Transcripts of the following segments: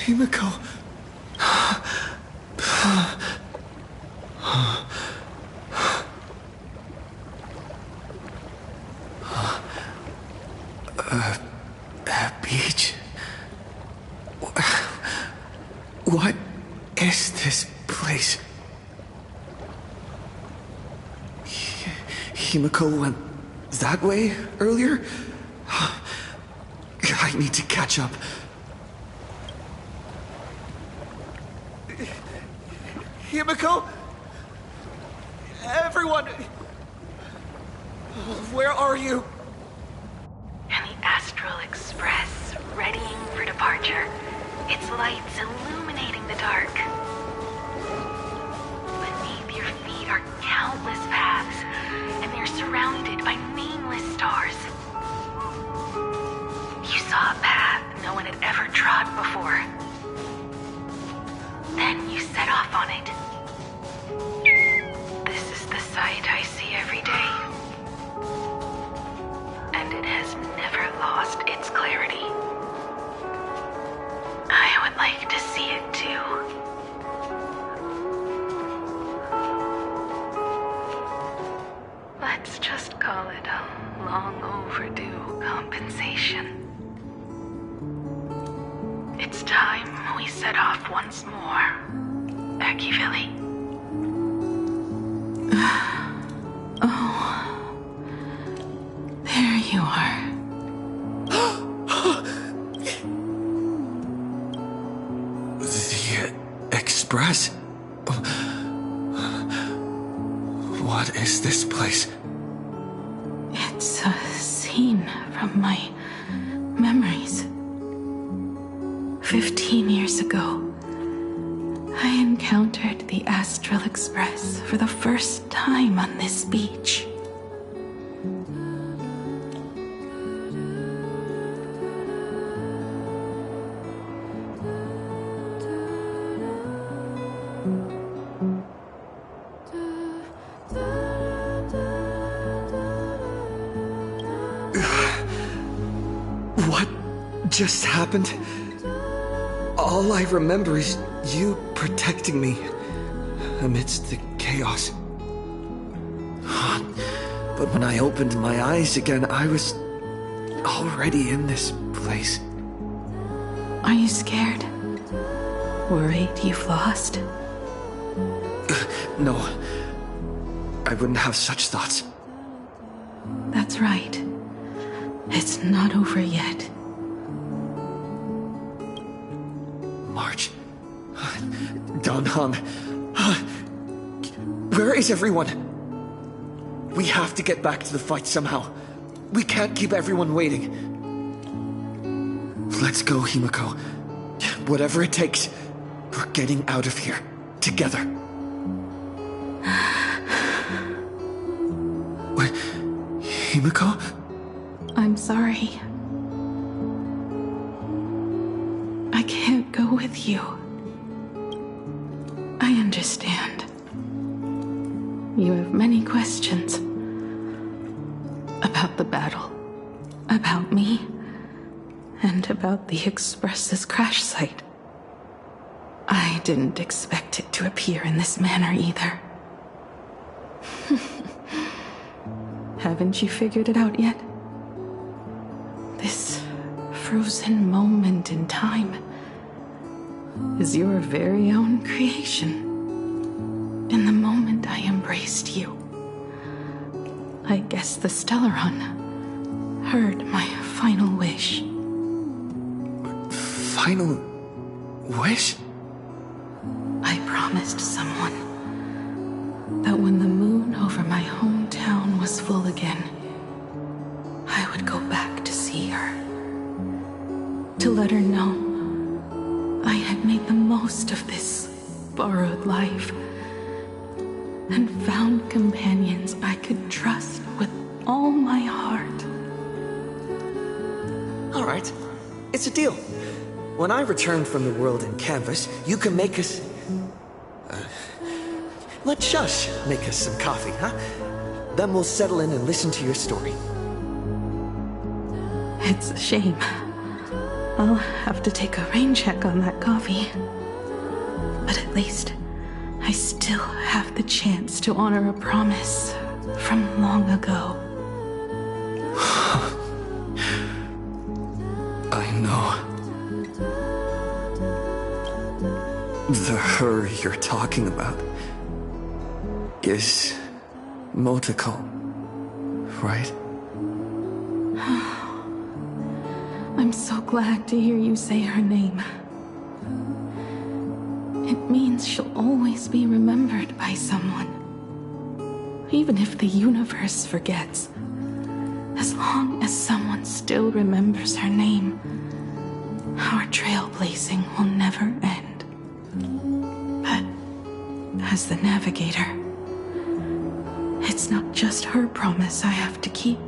Himeko. Beach. What is this place? Himeko went that way earlier? I need to catch up. Himeko? Everyone! Where are you? And the Astral Express, readying for departure. Its lights illuminating the dark. Beneath your feet are countless paths, and they're surrounded by nameless stars. You saw a path no one had ever trod before. Then you set off on it. This is the sight I see every day. And it has never lost its clarity. I would like to see it too. Let's just call it a long overdue compensation. It's time we set off once more, Akivili. Oh, there you are. The Express? What is this place? It's a scene from my memories. 15 years ago, I encountered the Astral Express for the first time on this beach. What just happened? All I remember is you protecting me amidst the chaos. But when I opened my eyes again, I was already in this place. Are you scared? Worried you've lost? No, I wouldn't have such thoughts. That's right. It's not over yet. March. Donghong. Where is everyone? We have to get back to the fight somehow. We can't keep everyone waiting. Let's go, Himeko. Whatever it takes, we're getting out of here. Together. Wait, Himeko? I'm sorry. I can't go with you. I understand. You have many questions. About the battle. About me. And about the Express's crash site. I didn't expect it to appear in this manner either. Haven't you figured it out yet? This frozen moment in time is your very own creation. In the moment I embraced you, I guess the Stellaron heard my final wish. Final wish? I promised someone that when the moon over my hometown was full again, I would go back to see her. To let her know I had made the most of this borrowed life and found companions I could trust with all my heart. All right, it's a deal. When I return from the world in canvas, you can make us... let Shush make us some coffee, huh? Then we'll settle in and listen to your story. It's a shame. I'll have to take a rain check on that coffee. But at least I still have the chance to honor a promise from long ago. I know. The her you're talking about is Motoko, right? I'm so glad to hear you say her name. It means she'll always be remembered by someone. Even if the universe forgets. As long as someone still remembers her name, our trailblazing will never end. But as the navigator, it's not just her promise I have to keep.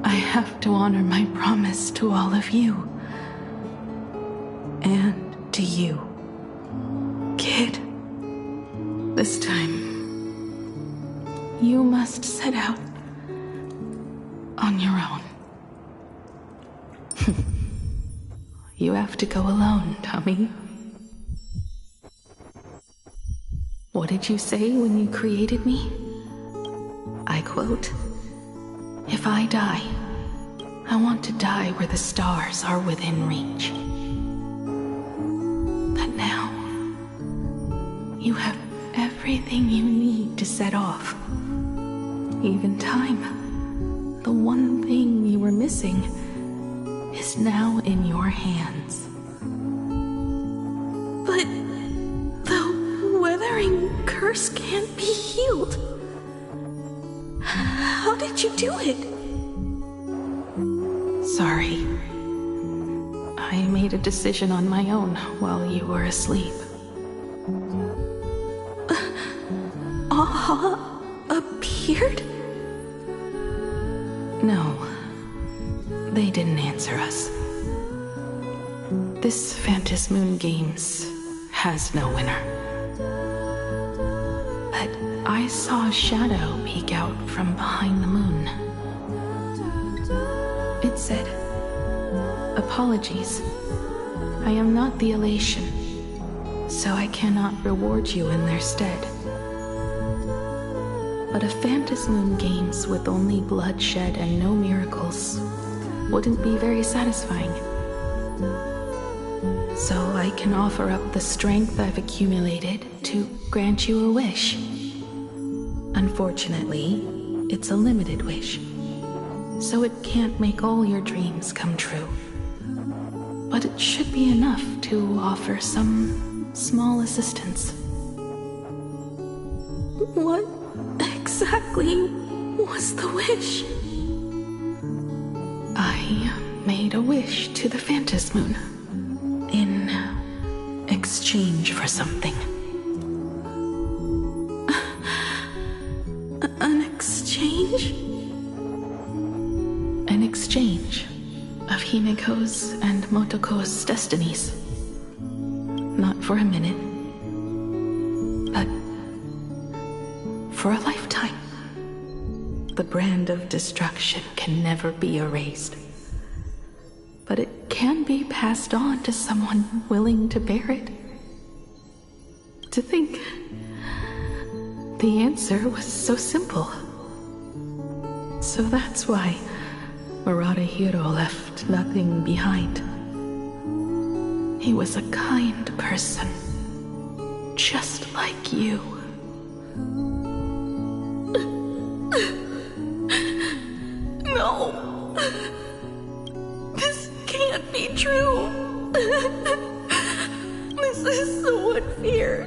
I have to honor my promise to all of you. And to you, kid. This time, you must set out on your own. You have to go alone, Tommy. What did you say when you created me? I quote, "If I die, I want to die where the stars are within reach." But now, you have everything you need to set off. Even time. The one thing you were missing is now in your hands. But the weathering curse can't be healed. How did you do it? Sorry. I made a decision on my own while you were asleep. Appeared? No. They didn't answer us. This Phantasmoon Games has no winner. But I saw a shadow peek out from behind the moon. It said, "Apologies. I am not the elation, so I cannot reward you in their stead." But a Phantasmoon Games with only bloodshed and no miracles wouldn't be very satisfying. So I can offer up the strength I've accumulated to grant you a wish. Unfortunately, it's a limited wish, so it can't make all your dreams come true. But it should be enough to offer some small assistance. What exactly was the wish? I made a wish to the Phantasmoon in exchange for something. An exchange? An exchange of Himeko's and Motoko's destinies. Not for a minute, but for a lifetime. The brand of destruction can never be erased, but it can be passed on to someone willing to bear it. To think the answer was so simple. So that's why Murata-hiro left nothing behind. He was a kind person, just like you. No! This can't be true! This is so unfair.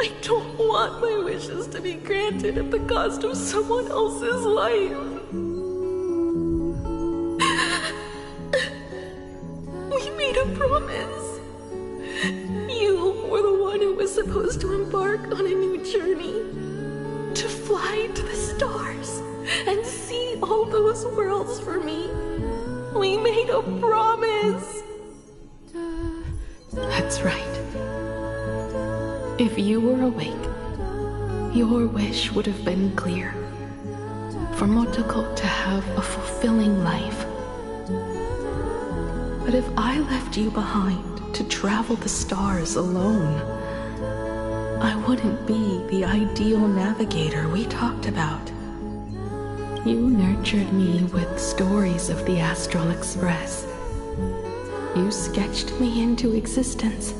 I don't want my wishes to be granted at the cost of someone else's life. We made a promise. You were the one who was supposed to embark on a new journey. To fly to the stars and see all those worlds for me. We made a promise. That's right. If you were awake, your wish would have been clear. for Motoko to have a fulfilling life. But if I left you behind to travel the stars alone, I wouldn't be the ideal navigator we talked about. You nurtured me with stories of the Astral Express. You sketched me into existence,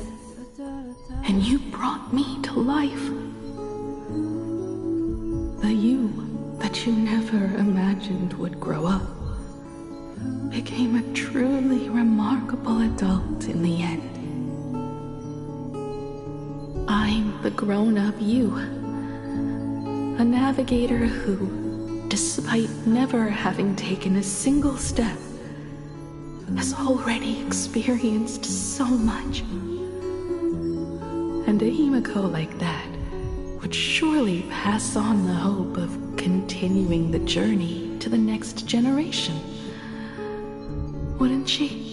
and you brought me to life. The you that you never imagined would grow up became a truly remarkable adult in the end. I'm the grown-up you, a navigator who, despite never having taken a single step, has already experienced so much. And a Himeko like that would surely pass on the hope of continuing the journey to the next generation, wouldn't she?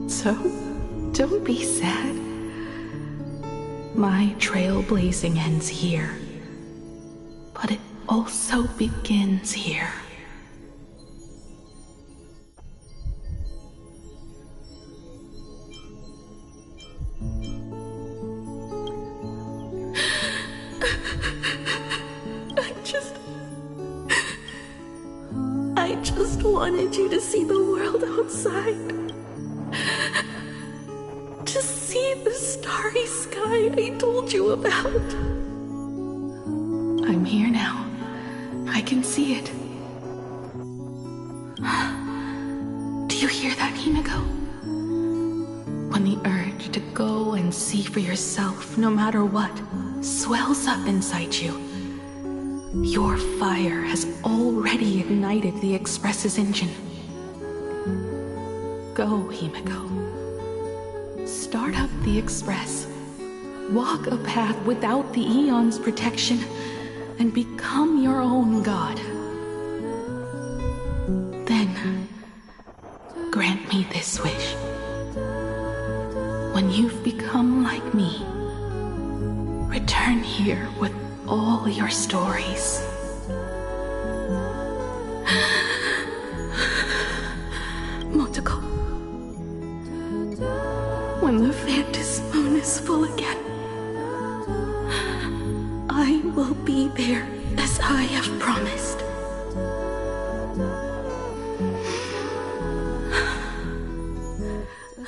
So, don't be sad. My trailblazing ends here, but it also begins here. I just wanted you to see the world outside. To see the starry sky I told you about. I'm here now. I can see it. Do you hear that, Himeko? When the urge to go and see for yourself, no matter what, swells up inside you, your fire has already ignited the Express's engine. Go, Himeko. Start up the Express. Walk a path without the Eon's protection, and become your own god. Then, grant me this wish. When you've become like me, return here with all your stories. Motoko, when the Phantom Moon is full again, I will be there as I have promised.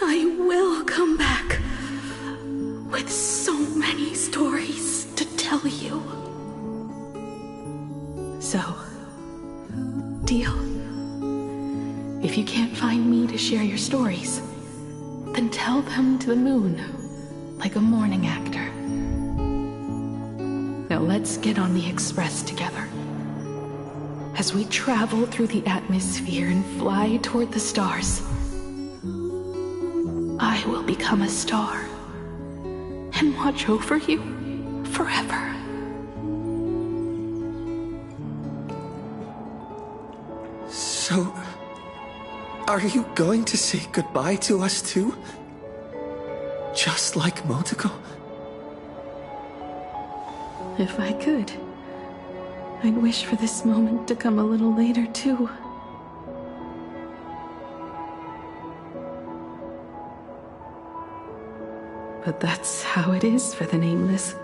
I will come back with so many stories to tell you. So, deal. If you can't find me to share your stories, then tell them to the moon, like a morning actor. Now let's get on the Express together. As we travel through the atmosphere and fly toward the stars, I will become a star and watch over you forever. So, are you going to say goodbye to us too? Just like Motoko? If I could, I'd wish for this moment to come a little later too. But that's how it is for the Nameless.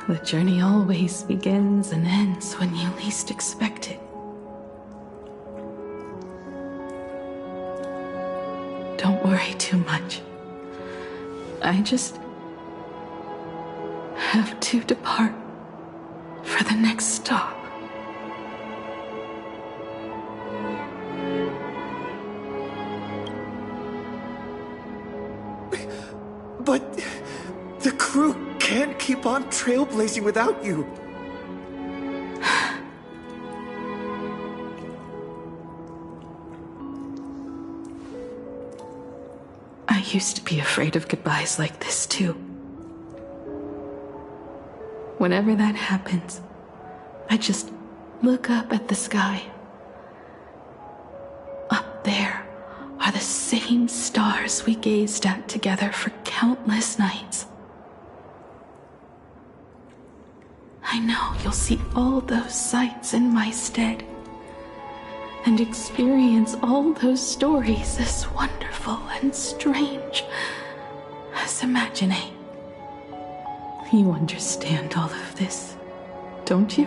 The journey always begins and ends when you least expect it. Don't worry too much. I just have to depart for the next stop. But the crew can't keep on trailblazing without you. I used to be afraid of goodbyes like this too. Whenever that happens, I just look up at the sky. Up there are the same stars we gazed at together for countless nights. I know you'll see all those sights in my stead and experience all those stories as wonderful and strange as imagining. You understand all of this, don't you?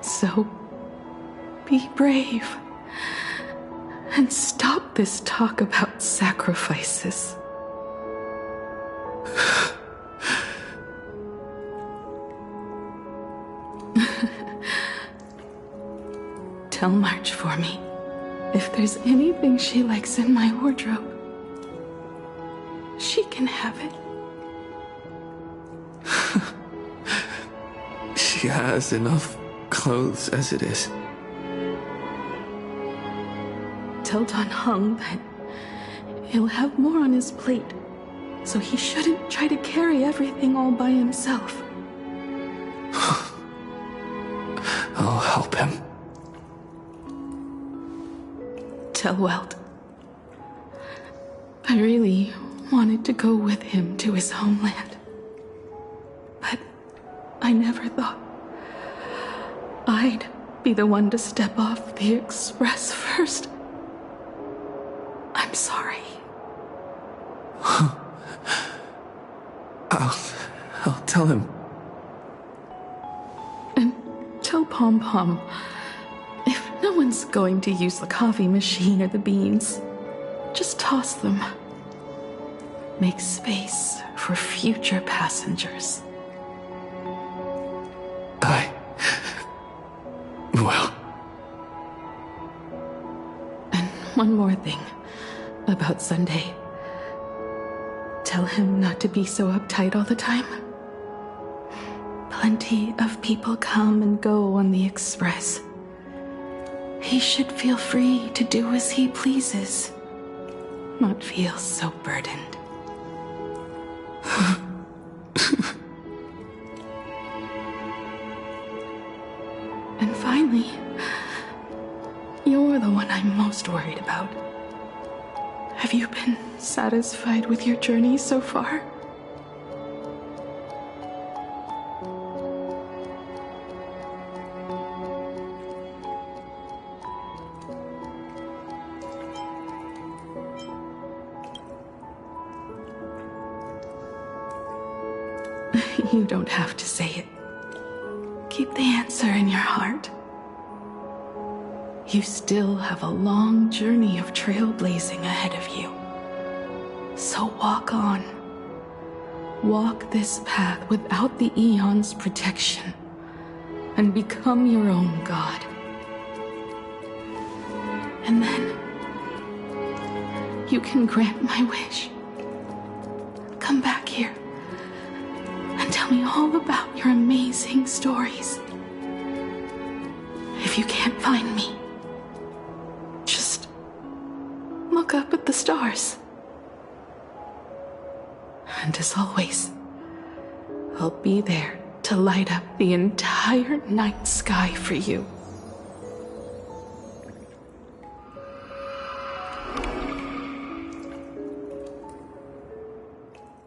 So, be brave and stop this talk about sacrifices. Tell March for me if there's anything she likes in my wardrobe. She can have it. She has enough clothes as it is. Tell Don Hung that he'll have more on his plate, so he shouldn't try to carry everything all by himself. I'll help him. Tell Welt I really wanted to go with him to his homeland, but I never thought I'd be the one to step off the express first. I'm sorry. I'll tell him. And tell Pom Pom, if no one's going to use the coffee machine or the beans, just toss them. Make space for future passengers. I will. And one more thing about Sunday. Tell him not to be so uptight all the time. Plenty of people come and go on the express. He should feel free to do as he pleases, not feel so burdened. And finally, you're the one I'm most worried about. Have you been satisfied with your journey so far? You don't have to say it. Keep the answer in your heart. You still have a long journey of trailblazing ahead of you. So walk on. Walk this path without the Eon's protection, and become your own god. And then, you can grant my wish. Come back here and tell me all about your amazing stories. If you can't find me, just look up at the stars. And as always, I'll be there to light up the entire night sky for you.